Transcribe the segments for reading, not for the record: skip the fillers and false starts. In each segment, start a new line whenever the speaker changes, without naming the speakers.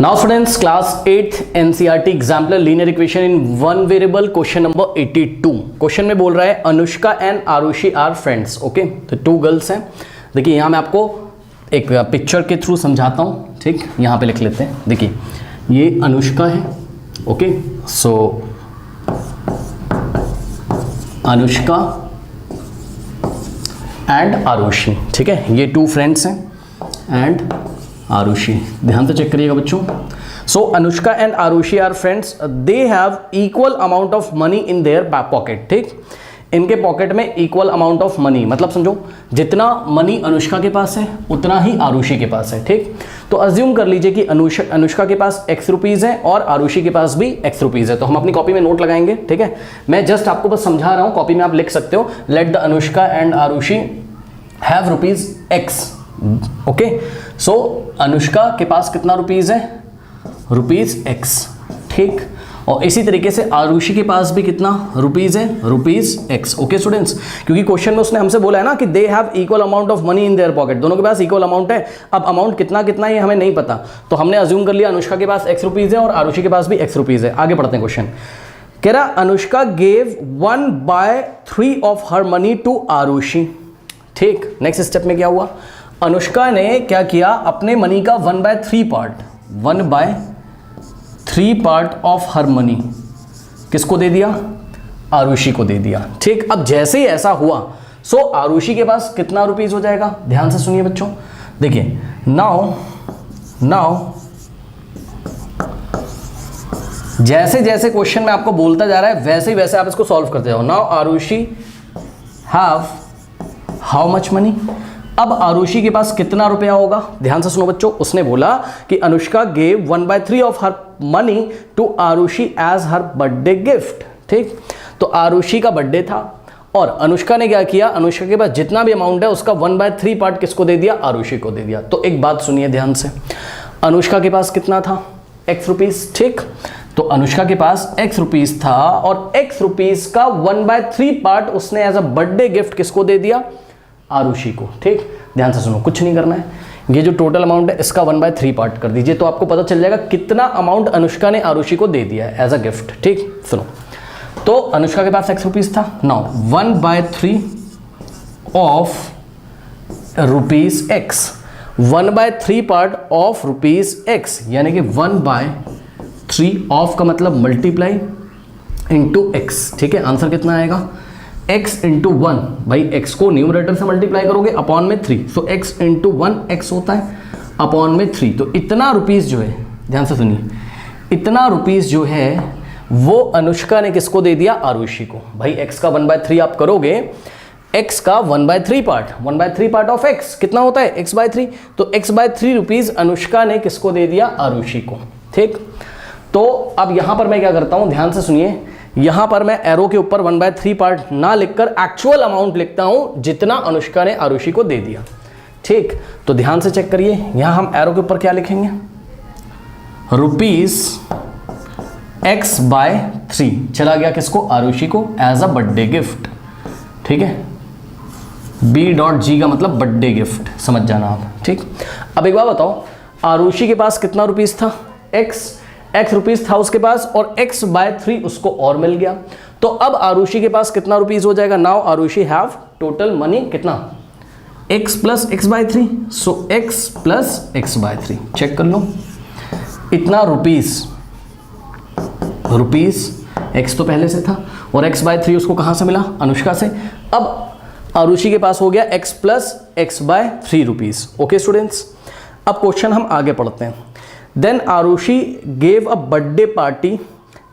Now students, class 8th NCERT exemplar linear equation in one variable question number 82. Question में बोल रहा है Anushka and Arushi are friends. Okay, तो two girls हैं. देखिए यहाँ मैं आपको एक पिक्चर के थ्रू समझाता हूँ. ठीक, यहाँ पे लिख लेते हैं. देखिए ये अनुष्का है. Okay, so Anushka and Arushi. ठीक है, ये टू फ्रेंड्स हैं एंड आरुषि. ध्यान से चेक करिएगा बच्चों. So Anushka and Arushi are friends. They have equal amount of money in their pocket. ठीक, इनके पॉकेट में इक्वल अमाउंट ऑफ मनी, मतलब समझो जितना मनी अनुष्का के पास है उतना ही आरुषि के पास है. ठीक, तो अज्यूम कर लीजिए कि अनुष्का के पास x रुपीज़ है और आरुषि के पास भी x रुपीज़ है. तो हम अपनी कॉपी में नोट लगाएंगे. ठीक है, मैं जस्ट आपको बस समझा रहा हूँ, कॉपी में आप लिख सकते हो. Let the Anushka and Arushi have rupees x. Okay, so Anushka के पास कितना रुपीज़ है? Rupees x. ठीक, और इसी तरीके से आरुषि के पास भी कितना रुपीज़ है? Rupees x. ओके स्टूडेंट्स, क्योंकि क्वेश्चन में उसने हमसे बोला है ना कि दे have equal amount of money in their pocket. दोनों के पास इक्वल अमाउंट है. अब अमाउंट कितना कितना है हमें नहीं पता, तो हमने अज्यूम कर लिया अनुष्का के पास x रुपीज़ है और आरुषि के पास भी x रुपीज़ है. आगे बढ़ते हैं. क्वेश्चन कह रहा Anushka gave 1/3 of her money to Arushi. ठीक, नेक्स्ट स्टेप में क्या हुआ? अनुष्का ने क्या किया? अपने मनी का 1/3 पार्ट ऑफ हर मनी किसको दे दिया? आरुषि को दे दिया. ठीक, अब जैसे ही ऐसा हुआ सो आरुषि के पास कितना रुपीस हो जाएगा? ध्यान से सुनिए बच्चों. देखिए नाउ जैसे जैसे क्वेश्चन में आपको बोलता जा रहा है वैसे ही वैसे आप इसको सॉल्व करते जाओ. Now Arushi have how much money. अब आरुषि के पास कितना रुपया होगा? ध्यान से सुनो बच्चों. उसने बोला कि Anushka gave 1/3 of her money to Arushi as her birthday gift. ठीक, तो आरुषि का बर्थडे था और अनुष्का ने क्या किया? अनुष्का के पास जितना भी अमाउंट है उसका 1/3 पार्ट किसको दे दिया? आरुषि को दे दिया. तो एक बात सुनिए ध्यान से. अनुष्का के पास कितना था? x rupees. ठीक, तो अनुष्का के पास x रुपीज़ था और x रुपीज़ का 1/3 पार्ट उसने एज अ बर्थडे गिफ्ट किसको दे दिया? आरुषि को. ठीक, ध्यान से सुनो, कुछ नहीं करना है. ये जो टोटल अमाउंट है इसका 1/3 पार्ट कर दीजिए तो आपको पता चल जाएगा कितना अमाउंट अनुष्का ने आरुषि को दे दिया है एज अ गिफ्ट. ठीक, सुनो. तो अनुष्का के पास x रुपीज़ था. Now 1/3 of rupees x, 1/3 part of rupees x, यानी कि 1/3 ऑफ का मतलब मल्टीप्लाई इंटू x. ठीक है, आंसर कितना आएगा? x into 1. भाई x को न्यूमरेटर से मल्टीप्लाई करोगे अपॉन में 3, सो x इंटू 1 x होता है अपॉन में 3. तो इतना रुपीज़ जो है, ध्यान से सुनिए, इतना रुपीज़ जो है वो अनुष्का ने किसको दे दिया? आरुषि को. भाई x का 1/3 आप करोगे, x का 1/3 पार्ट ऑफ x कितना होता है? x/3. तो x/3 रुपीज़ अनुष्का ने किसको दे दिया? आरुषि को. ठीक, तो अब यहाँ पर मैं क्या करता हूँ, ध्यान से सुनिए. यहां पर मैं एरो के ऊपर 1/3 पार्ट ना लिखकर एक्चुअल अमाउंट लिखता हूं जितना अनुष्का ने आरुषि को दे दिया. ठीक, तो ध्यान से चेक करिए. यहां हम एरो के ऊपर क्या लिखेंगे? रुपीज x/3 चला गया किसको? आरुषि को एज अ बर्थडे गिफ्ट. ठीक है, B.G का मतलब बर्थडे गिफ्ट, समझ जाना आप. ठीक, अब एक बात बताओ, आरुषि के पास कितना रुपीज था? x रुपीज़ था उसके पास और x/3 उसको और मिल गया. तो अब आरुषि के पास कितना रुपीज़ हो जाएगा? Now Arushi have total money कितना? x plus x/3. So x plus x/3 check कर लो. इतना रुपीज़ x तो पहले से था और x/3 उसको कहाँ से मिला? अनुष्का से. अब आरुषि के पास हो गया x plus x/3 rupees. Okay students, अब क्वेश्चन हम आगे पढ़ते हैं. Then Arushi gave a birthday party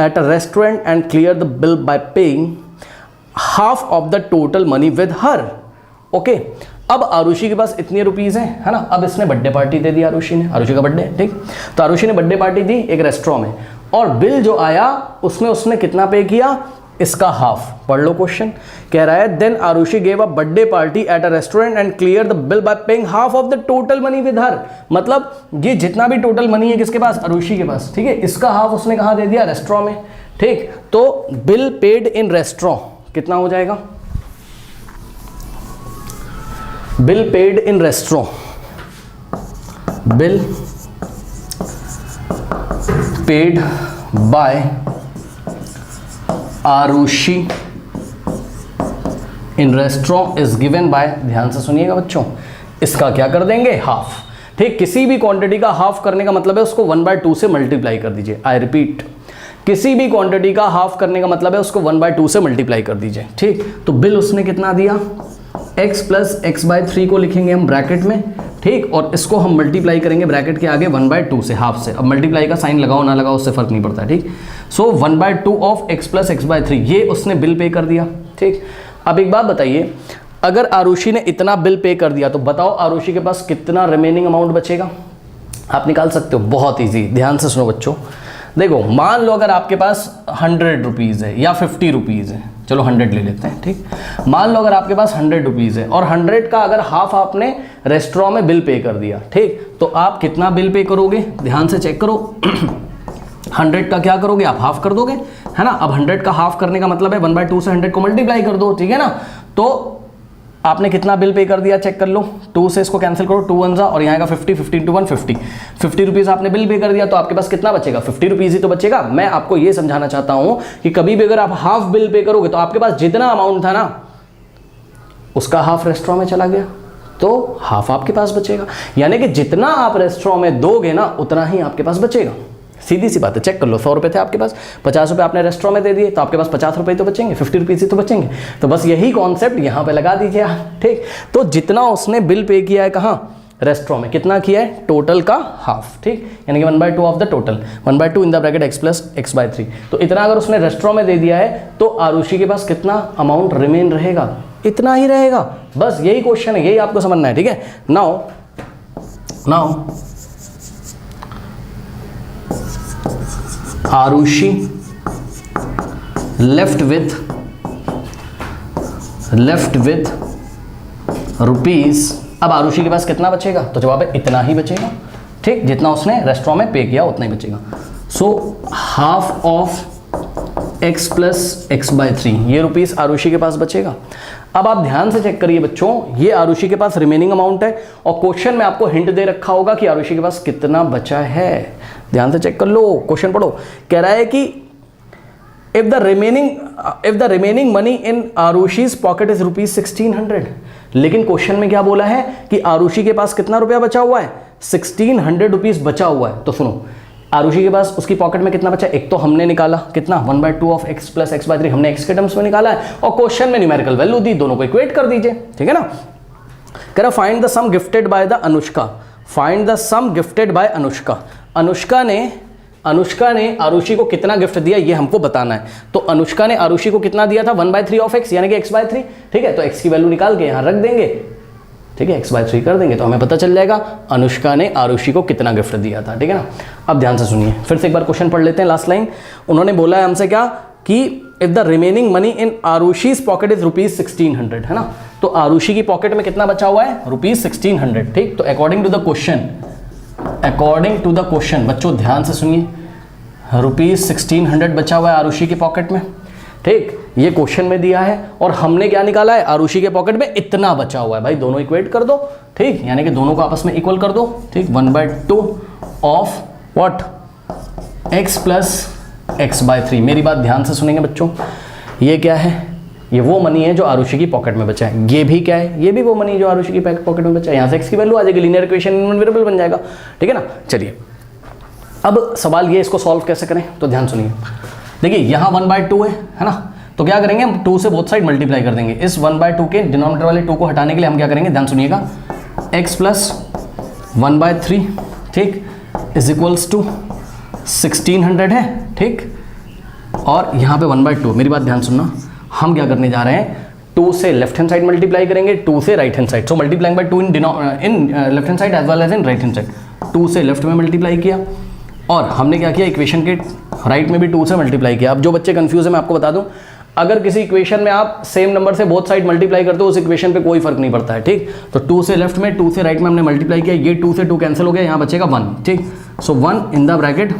at a restaurant and cleared the bill by paying half of the total money with her. Okay, अब आरुषि के पास इतने रुपीज़ हैं, है ना. अब इसने बर्थडे पार्टी दे दी आरुषि ने, आरुषि का बर्थडे. ठीक, तो आरुषि ने बर्थडे पार्टी दी एक रेस्टोरेंट में और बिल जो आया उसमें उसने कितना पे किया? इसका हाफ. पढ़ लो क्वेश्चन. कह रहा है then Arushi gave a birthday party at a restaurant and clear the bill by paying half of the total money with her. मतलब ये जितना भी टोटल मनी है किसके पास? आरुषि के पास. ठीक है, इसका हाफ उसने कहाँ दे दिया? रेस्टोरेंट में. ठीक, तो बिल पेड इन रेस्टोरेंट कितना हो जाएगा? Bill paid in restaurant, bill paid by Arushi in restaurant is given by, ध्यान से सुनिएगा बच्चों, इसका क्या कर देंगे, हाफ। ठीक, किसी भी क्वांटिटी का हाफ करने का मतलब है उसको 1/2 से मल्टीप्लाई कर दीजिए। आई रिपीट, किसी भी क्वांटिटी का हाफ करने का मतलब है उसको 1/2 से मल्टीप्लाई कर दीजिए। ठीक, तो बिल उसने कितना दिया, x प्लस x/3 को लिखेंगे हम ब्रैकेट में। ठीक, और इसको हम मल्टीप्लाई करेंगे ब्रैकेट के आगे 1/2 से, हाफ से। अब मल्टीप्लाई का साइन लगाओ ना लगाओ उससे फर्क नहीं पड़ता। ठीक, सो 1/2 ऑफ x प्लस x/3, ये उसने बिल पे कर दिया। ठीक, अब एक बात बताइए, अगर आरुषि ने इतना बिल पे कर दिया तो बताओ आरुषि के पास कितना रिमेनिंग अमाउंट बचेगा। आप निकाल सकते हो, बहुत इजी। ध्यान से सुनो बच्चों, देखो मान लो अगर आपके पास 100 रुपीज़ है या 50 रुपीज़ है, चलो 100 ले लेते हैं। ठीक, मान लो अगर आपके पास 100 रुपीज़ है और 100 का अगर हाफ आपने रेस्टोरेंट में बिल पे कर दिया। ठीक, तो आप कितना बिल पे करोगे, ध्यान से चेक करो। 100 का क्या करोगे, आप हाफ कर दोगे, है ना। अब 100 का हाफ करने का मतलब है 1/2 से 100 को मल्टीप्लाई कर दो। ठीक है ना, तो आपने कितना बिल पे कर दिया चेक कर लो। 2 से इसको कैंसिल करो, 2 1 और यहाँ का 50, 50 × 1 50, 50 रुपीज़ आपने बिल पे कर दिया, तो आपके पास कितना बचेगा, 50 रुपीज़ ही तो बचेगा। मैं आपको ये समझाना चाहता हूँ कि कभी भी अगर आप हाफ बिल पे करोगे तो आपके पास जितना अमाउंट था ना उसका हाफ रेस्टोरेंट में चला गया, तो हाफ आपके पास बचेगा। यानी कि जितना आप रेस्टोरेंट में दोगे ना उतना ही आपके पास बचेगा। सीधी सी बात है, चेक कर लो। 100 रुपये थे आपके पास, 50 रुपये आपने रेस्टोरेंट में दे दिए, तो आपके पास 50 रुपये तो बचेंगे, 50 रुपीज़ ही तो बचेंगे। तो बस यही कॉन्सेप्ट यहाँ पे लगा दीजिए आप। ठीक, तो जितना उसने बिल पे किया है कहाँ, रेस्टोरेंट में, कितना किया है, टोटल का हाफ। ठीक, यानी कि 1/2 of the total, 1/2 in the bracket x plus x/3। तो इतना अगर उसने रेस्टोरेंट में दे दिया है तो आरुषि के पास कितना अमाउंट रिमेन रहेगा, इतना ही रहेगा। बस यही क्वेश्चन है, यही आपको समझना है। ठीक है, now Arushi left with rupees. अब आरुषि के पास कितना बचेगा, तो जवाब है इतना ही बचेगा। ठीक, जितना उसने रेस्टोरेंट में पे किया उतना ही बचेगा। So half of x plus x/3, ये रुपीस आरुषि के पास बचेगा। अब आप ध्यान से चेक करिए बच्चों, ये आरुषि के पास रिमेनिंग अमाउंट है और क्वेश्चन में आपको हिंट दे रखा होगा कि आरुषि के पास कितना बचा है। ध्यान से चेक कर लो, क्वेश्चन पढ़ो। कह रहा है कि if the remaining money in Arushi's pocket is ₹1600। लेकिन क्वेश्चन में क्या बोला है कि आरुषि के पास कितना रुपया बचा हुआ है, 1600 रुपीज बचा हुआ है। तो सुनो, आरुषि के पास उसकी पॉकेट में कितना बचा, एक तो हमने निकाला कितना 1/2 ऑफ x प्लस x/3, हमने x के टर्म्स में निकाला है और क्वेश्चन में न्यूमेरिकल वैल्यू दी, दोनों को इक्वेट कर दीजिए। ठीक है ना। कह रहा find the sum gifted by the Anushka, find the sum gifted by Anushka. Anushka ने आरुषि को कितना गिफ्ट दिया ये हमको बताना है। तो अनुष्का ने आरुषि को कितना दिया था, 1/3 ऑफ x यानी कि x/3। ठीक है, तो x की वैल्यू निकाल के यहाँ रख देंगे। ठीक है, x/3 कर देंगे तो हमें पता चल जाएगा अनुष्का ने आरुषि को कितना गिफ्ट दिया था। ठीक है ना। अब ध्यान से सुनिए, फिर से एक बार क्वेश्चन पढ़ लेते हैं। लास्ट लाइन उन्होंने बोला है हमसे क्या कि if the remaining money in Arushi's pocket is ₹1600, है ना। तो आरुषि की पॉकेट में कितना बचा हुआ है, ₹1600। ठीक, तो अकॉर्डिंग टू द क्वेश्चन बच्चों ध्यान से सुनिए, ₹1600 बचा हुआ है आरुषि की पॉकेट में। ठीक, ये क्वेश्चन में दिया है और हमने क्या निकाला है, आरुषि के पॉकेट में इतना बचा हुआ है। भाई दोनों इक्वेट कर दो। ठीक, यानी कि दोनों को आपस में इक्वल कर दो। ठीक, 1/2 of what, x plus x/3। मेरी बात ध्यान से सुनेंगे बच्चों, ये क्या है, ये वो मनी है जो आरुषि की पॉकेट में बचा है। ये भी क्या है, ये भी वो मनी जो आरुषि की पॉकेट में बचा है। यहाँ से x की वैल्यू आ जाएगी, लीनियर इक्वेशन इनवेरिएबल बन जाएगा। ठीक है ना। चलिए अब सवाल ये, इसको सॉल्व कैसे करें, तो ध्यान सुनिए। देखिए यहाँ 1/2 है ना, तो क्या करेंगे हम 2 से बोथ साइड मल्टीप्लाई कर देंगे। इस 1/2 के डिनोमिनेटर वाले 2 को हटाने के लिए हम क्या करेंगे, ध्यान सुनिएगा, x प्लस 1/3 ठीक इज इक्वल्स टू 1600 है। ठीक, और यहाँ पे 1/2, मेरी बात ध्यान सुनना, हम क्या करने जा रहे हैं, 2 से लेफ्ट हैंड साइड मल्टीप्लाई करेंगे, 2 से right hand side. So multiplying by 2 in left hand side as well as in right hand side. 2 से लेफ्ट में मल्टीप्लाई किया और हमने क्या किया, इक्वेशन के राइट में भी 2 से मल्टीप्लाई किया। अब जो बच्चे कंफ्यूज है मैं आपको बता दूं, अगर किसी इक्वेशन में आप सेम नंबर से बोथ साइड मल्टीप्लाई करते हो उस इक्वेशन पे कोई फर्क नहीं पड़ता है। ठीक, तो 2 से लेफ्ट में 2 से राइट में हमने मल्टीप्लाई किया, ये 2 से 2 कैंसिल हो गया, यहाँ बचेगा 1। ठीक, सो 1 in the bracket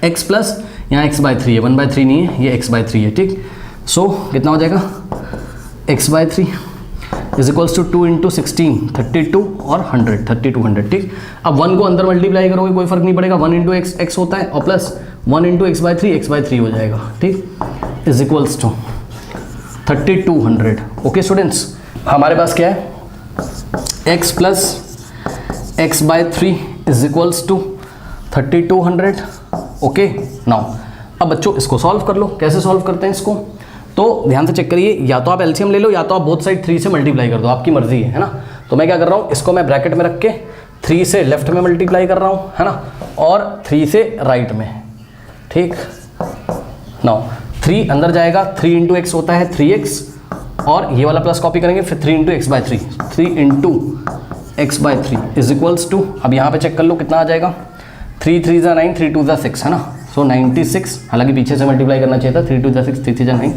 x plus यहाँ x/3 है, 1/3 नहीं है, ये x/3 है। ठीक, सो कितना हो जाएगा x/3। Is equals to 2 into 16 32 और 100 3200 ठीक। अब 1 को अंदर मल्टीप्लाई करोगे कोई फर्क नहीं पड़ेगा, 1 इंटू एक्स होता है और प्लस 1 इंटू x/3 हो जाएगा ठीक, is equals to 3200। Okay students, हमारे पास क्या है x plus x/3 is equals to 3200। Okay now अब बच्चों इसको सॉल्व कर लो। कैसे सॉल्व करते हैं इसको, तो ध्यान से चेक करिए, या तो आप एलसीएम ले लो या तो आप बोथ साइड 3 से मल्टीप्लाई कर दो, आपकी मर्जी है ना। तो मैं क्या कर रहा हूँ, इसको मैं ब्रैकेट में रख के 3 से लेफ्ट में मल्टीप्लाई कर रहा हूँ है ना, और 3 से राइट में ठीक। नाउ 3 अंदर जाएगा, 3 इंटू एक्स होता है 3x, और ये वाला प्लस कॉपी करेंगे फिर 3 into x/3 3 into x/3 is equals to, अब यहाँ पे चेक कर लो कितना आ जाएगा, 3 3 ज़ा 9 3 2 ज़ा 6 है ना, सो 96, हालांकि पीछे से मल्टीप्लाई करना चाहिए था, 3 2 ज़ा 6 3 3 ज़ा 9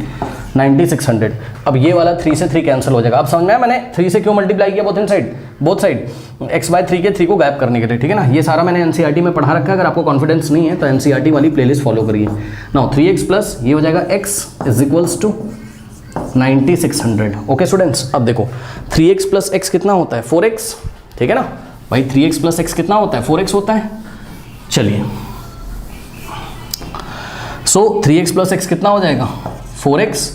9600। अब ये वाला 3 से 3 कैंसिल हो जाएगा। अब समझ में आया मैंने 3 से क्यों मल्टीप्लाई किया बोथ साइड x/3 के 3 को गायब करने के लिए, ठीक है ना। ये सारा मैंने एनसीईआरटी में पढ़ा रखा है, अगर आपको कॉन्फिडेंस नहीं है तो एनसीईआरटी वाली प्लेलिस्ट फॉलो करिए। नाउ 3x प्लस ये हो जाएगा x is equals to 9600। Okay students, अब देखो 3x प्लस x कितना होता है 4x, ठीक है ना भाई, 3x प्लस x कितना होता है 4x होता है। चलिए सो 3x प्लस x कितना हो जाएगा 4x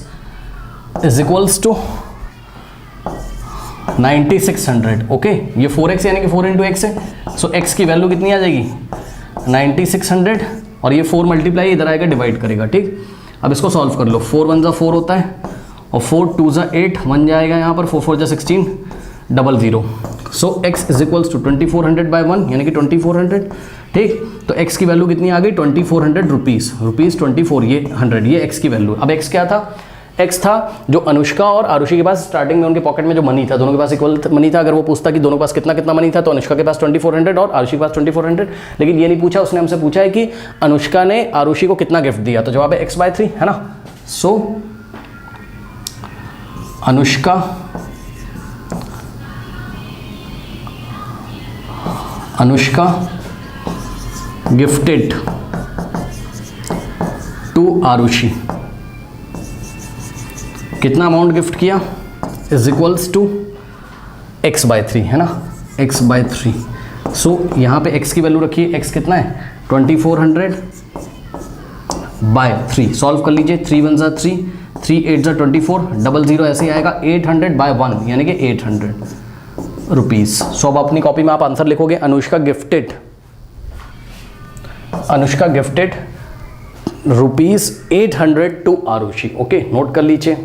is equals to 9600। Okay ये 4x यानी कि 4 इंटू एक्स है, सो x की वैल्यू कितनी आ जाएगी 9600, और ये 4 मल्टीप्लाई इधर आएगा डिवाइड करेगा ठीक। अब इसको सॉल्व कर लो, 4 1 ज़ा 4 होता है और 4 2 ज़ा 8 1 जाएगा यहाँ पर, 4 4 ज़ा 16 00। So x is equals to 2400 by 1 यानी कि 2400 ठीक। तो x की वैल्यू कितनी आ गई 2400 रुपीज़ 24 ये 100 ये x की वैल्यू। अब x क्या था, x था जो अनुष्का और आरुषि के पास स्टार्टिंग में उनके पॉकेट में जो मनी था, दोनों के पास इक्वल मनी था। अगर वो पूछता कि दोनों के पास कितना कितना मनी था तो अनुष्का के पास 2400 और आरुषि के पास 2400, लेकिन ये नहीं पूछा, उसने हमसे पूछा है कि अनुष्का ने आरुषि को कितना गिफ्ट दिया, तो जवाब है x/3 है ना। सो अनुष्का गिफ्टेड टू आरुषि, कितना अमाउंट गिफ्ट किया इज इक्वल्स टू x/3 है ना, x/3। सो यहाँ पे x की वैल्यू रखिए, x कितना है 2400 बाय 3, सॉल्व कर लीजिए, 3 1 ज़ा 3 3 8 ज़ा 24 00 ऐसे ही आएगा, 800 बाय 1 यानी कि 800 रुपीज़। सो अब अपनी कॉपी में आप आंसर लिखोगे Anushka gifted rupees 800 to Arushi. Okay note कर लीजिए।